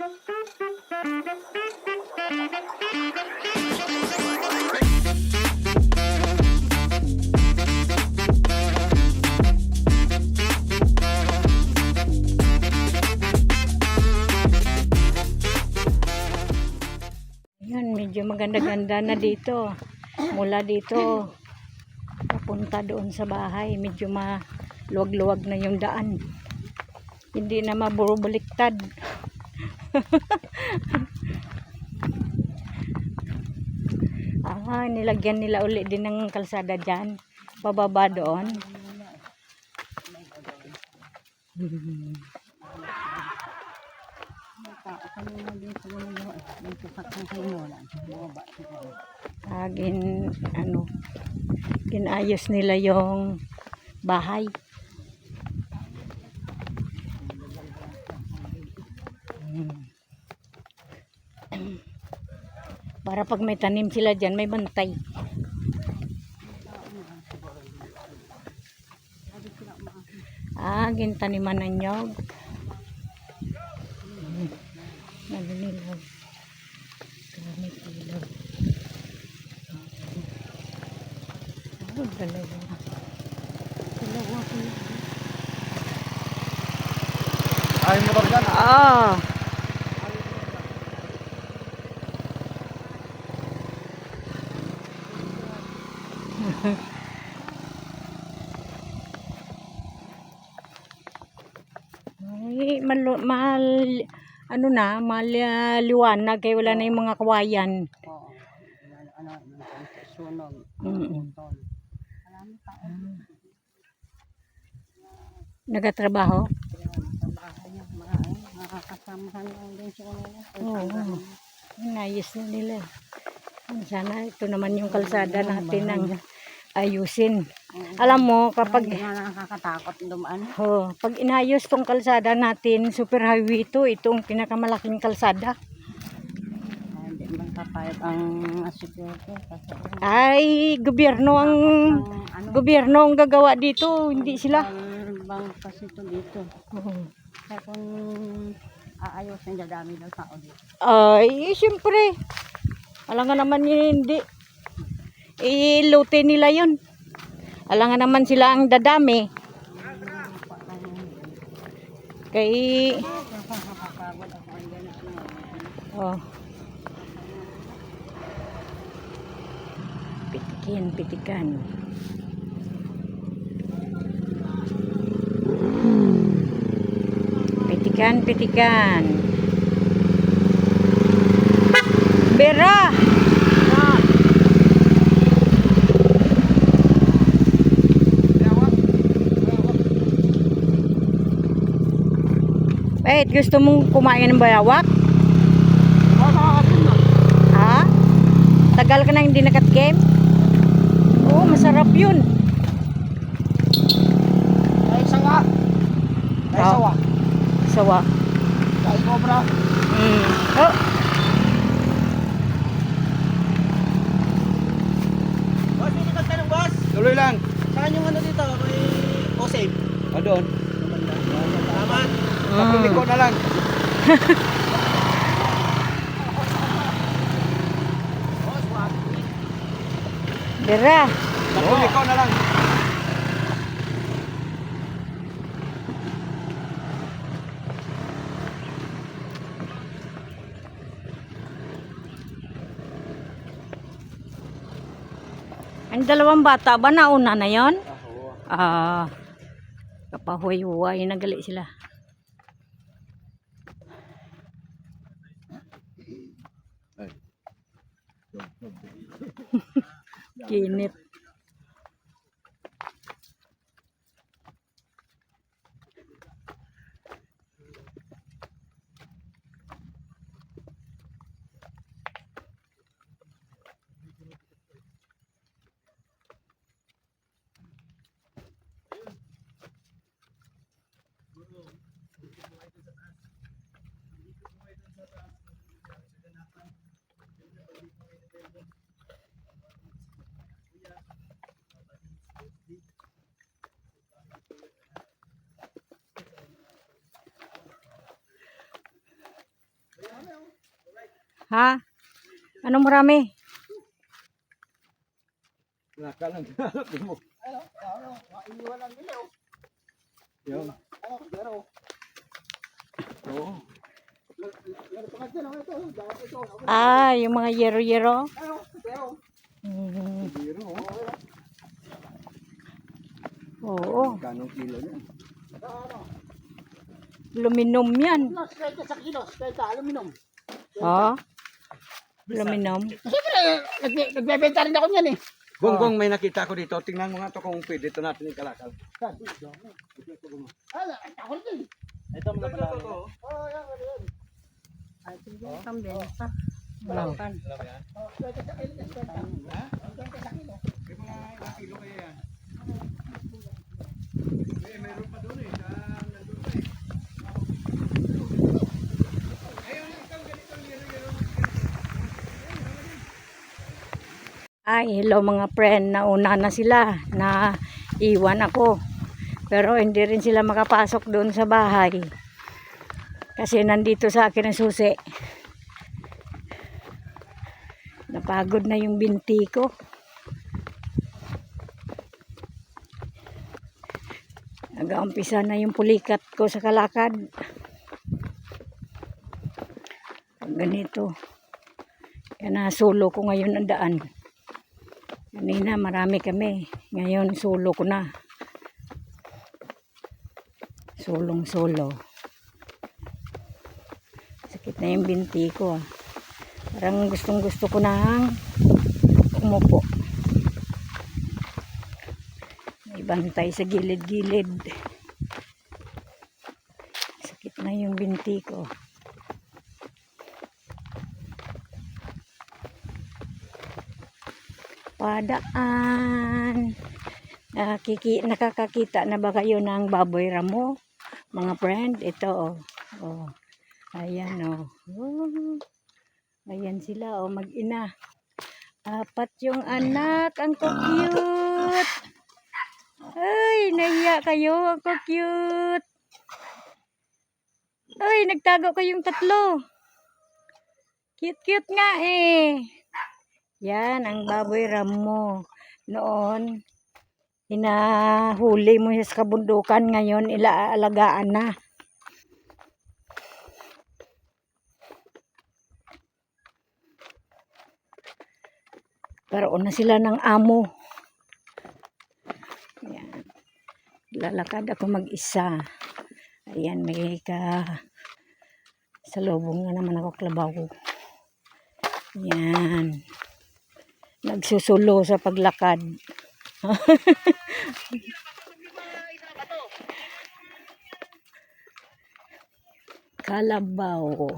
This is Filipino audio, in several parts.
Yan, medyo maganda-ganda na dito. Mula dito papunta doon sa bahay, medyo maluwag-luwag na yung daan. Hindi na maburbaliktad. Nilagyan nila uli din ng kalsada dyan. Pababa doon. Kinayos nila yung bahay. Para pag may tanim sila dyan, may bantay. Gintaniman ng nyog. Nalunilaw. Gamit ilaw. Dalawa. Ay, motor dyan. Liwanag kaya wala na yung mga kawayan. Sunog. Nagatrabaho? Makakasamahan lang din siya nila. Inayos na nila. Sana ito naman yung kalsada natin ang ayusin. Alam mo, kapag nakakatakot dumaan. pag inayos tong kalsada natin, super highway itong pinakamalaking kalsada. Hindi man kapayag ang security. Ay, gobyerno ang gagawa dito, hindi sila. Bang kasi ito dito. Kaya kung aayusin, dadami ng tao dito. Ay, siyempre. Alam nga naman hindi. Iluti nila yun. Alam nga naman sila ang dadami. Kay... Pitikan. Pitikan. Bera! Gusto mong kumain ng bayawak? Tagal ka na hindi nakat-game? Masarap yun. Ay, sawa. Sawa. Ay, cobra. Boss, hindi ka tanong, boss. Tuloy lang. Saan yung dito? May O-save? Doon. Salamat. Kapulik ko na lang. Bera. Kapulik ko na lang. Ang dalawang bata ba nauna na yon? Kapahuay-huay na gali sila. Kinit. Ha? Anong marami? Nakalang mo. Yung. Oo. Ah, yung mga yero-yero. Mhm. Biro. Oo. Kanong kilo niya? Luminom yan. Sa kilos, kaya aluminum. Ha? Luminom. Siyempre, nagbebenta rin ako niyan eh. Gonggong, may nakita ko dito. Tingnan mo nga to kung pwede ito natin ikalakal. Ako rin. Ito mga pala. Oh, yan, yan. Ay, sige, pambenta. Wow. Kilo kaya yan. Mayroon pa doon eh. Nandun pa eh. Ay, hello mga friend. Nauna na sila na iwan ako. Pero hindi rin sila makapasok doon sa bahay. Kasi nandito sa akin ang susi. Napagod na yung binti ko. Nag-uumpisa na yung pulikat ko sa kalakad. Ganito. Kaya nasulo ko ngayon ang daan. Kanina marami kami. Ngayon solo ko na. Sulong solo. Sakit na yung binti ko ah. Parang gustong gusto ko nang umupo. May bantay sa gilid-gilid. Sakit na yung binti ko. Padaan. Nakakakita na ba kayo ng baboy ramo? Mga friend, ito oh. Oh. Ayan oh. Oh. Ayan sila oh, mag-ina. 4 yung anak, ang cute. Ay, nahiya kayo, ang cute. Ay, nagtago kayong 3. Cute nga eh. Yan, ang baboy ramo. Noon, hinahuli mo sa kabundukan. Ngayon, ilaalagaan na. Karoon na sila ng amo. Yan. Lalakad ako mag-isa. Ayan, may salubong na naman ako klabaw. Yan. Nagsusulo sa paglakad. Kalabaw.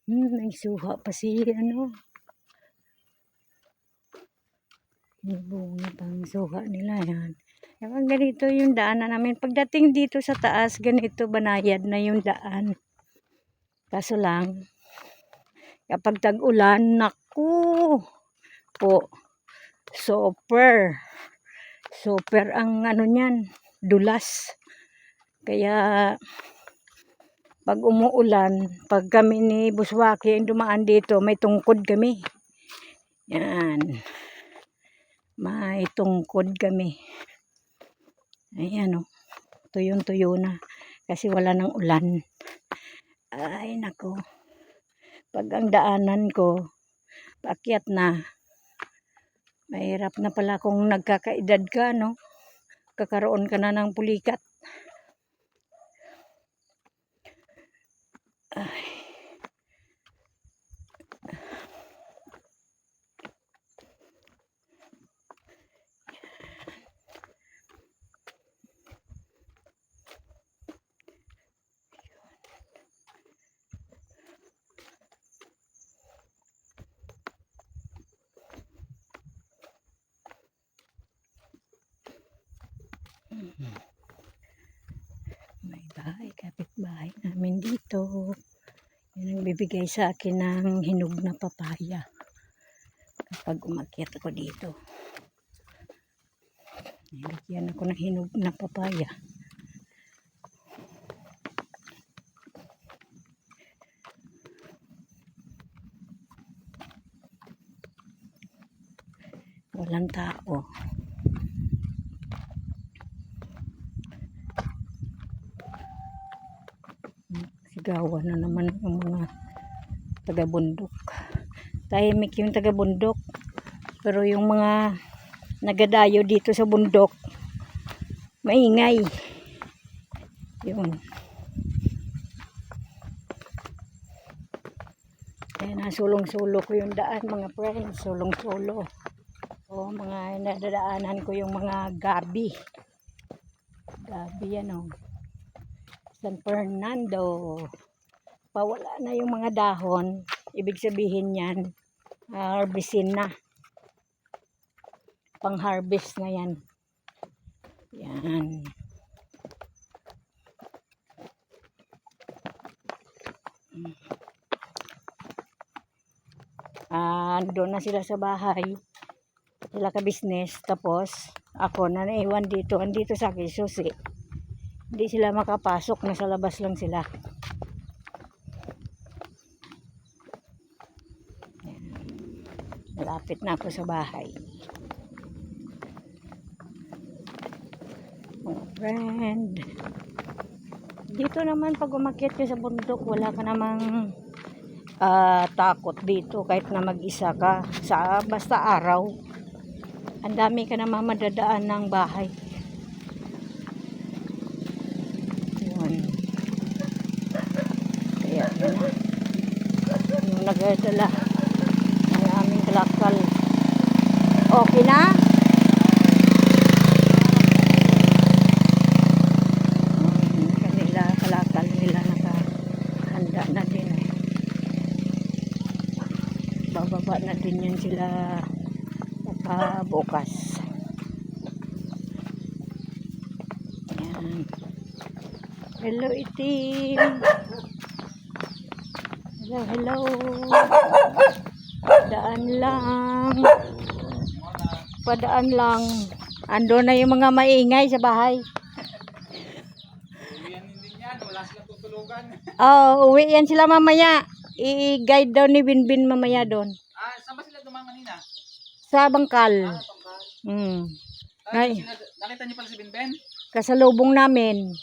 May suha pa si ano. May bunga pang suha nila yan. Kapag ganito yung daanan namin. Pagdating dito sa taas, ganito banayad na yung daan. Kaso lang, kapag tag-ulan, naku po, super ang ano niyan, dulas. Kaya pag umuulan, pag kami ni Buswaki ang dumaan dito, may tungkod kami. Yan. May tungkod kami. Ayan o. Tuyong-tuyo na. Kasi wala nang ulan. Ay nako. Pag ang daanan ko, paakyat na. Mahirap na pala kung nagkakaedad ka, no? Kakaroon ka na ng pulikat. Ay. May bahay, kapitbahay namin dito. Yung nagbibigay sa akin ng hinog na papaya. Kapag umakyat ako dito. Nilagyan ako ng hinog na papaya. Walang tao. Sigawan na naman yung mga taga-bundok. Tahimik yung taga-bundok. Pero yung mga nagadayo dito sa bundok, maingay. Yun. Kaya nasulong-sulo ko yung daan, mga friends. Sulong-sulo. O mga nadadaanan ko yung mga gabi. Gabi yan o. San Fernando. Pawala na yung mga dahon. Ibig sabihin yan, harvestin na. Pang-harvest na yan. Yan. Doon na sila sa bahay. Sila ka-business. Tapos, ako na naiwan dito. Andito sa akin, susi. Hindi sila makapasok. Nasa labas lang sila. Malapit na ako sa bahay. Mga friend. Dito naman pag umakyat ka sa bundok, wala ka namang takot dito kahit na mag-isa ka. Basta araw. Ang dami ka naman madadaan ng bahay. Yun. Kaya yun na. Yung nagdala ng aming kalakal. Okay na? Kanila kalakal nila nakahanda na din. Bababa na din yan sila bukas. Ayan. Hello itim. Hello, hello. Daan lang. Padaan lang. Ando na yung mga maingay sa bahay. Oh, uwi yan sila mamaya. I-guide daw ni Binbin mamaya doon. Saan ba sila dumang kanina? Sa Bangkal. Nakita niyo pala si Binben? Kasalubong namin.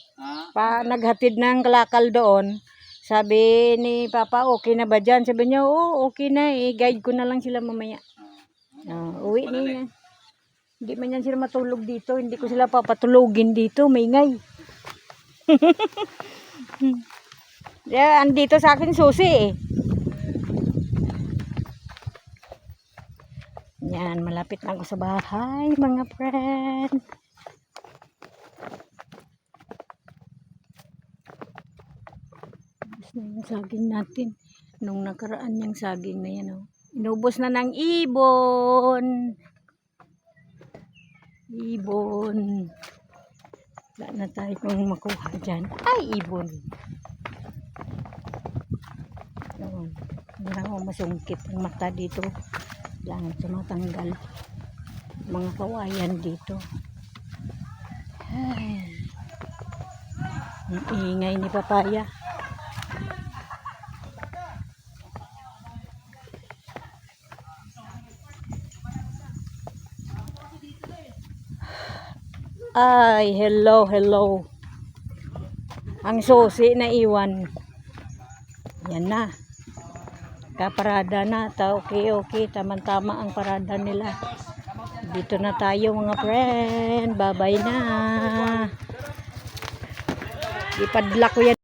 Naghatid ng kalakal doon. Sabi ni Papa, okay na ba dyan? Sabi niya, oo, okay na. I-guide ko na lang sila mamaya. Uwi niya. Hindi man yan sila matulog dito. Hindi ko sila papatulogin dito. Maingay. Andito sa akin susi eh. Yan, malapit na ako sa bahay, mga friend. Ubus na yung saging natin. Nung nakaraan yung saging na yan, oh. Inubos na ng ibon. Ibon. Wala na tayo kung makuha dyan. Ay, ibon. Noon. Wala akong masungkit ang mata dito. Lang tumatanggal mga kawayan dito. Ay, ang ingay ni Papaya. Ay, hello, hello. Ang susi na iwan. Yan na. Kaparada na. Okay. Tama-tama ang parada nila. Dito na tayo mga friend. Bye-bye na. Ipadla ko yan.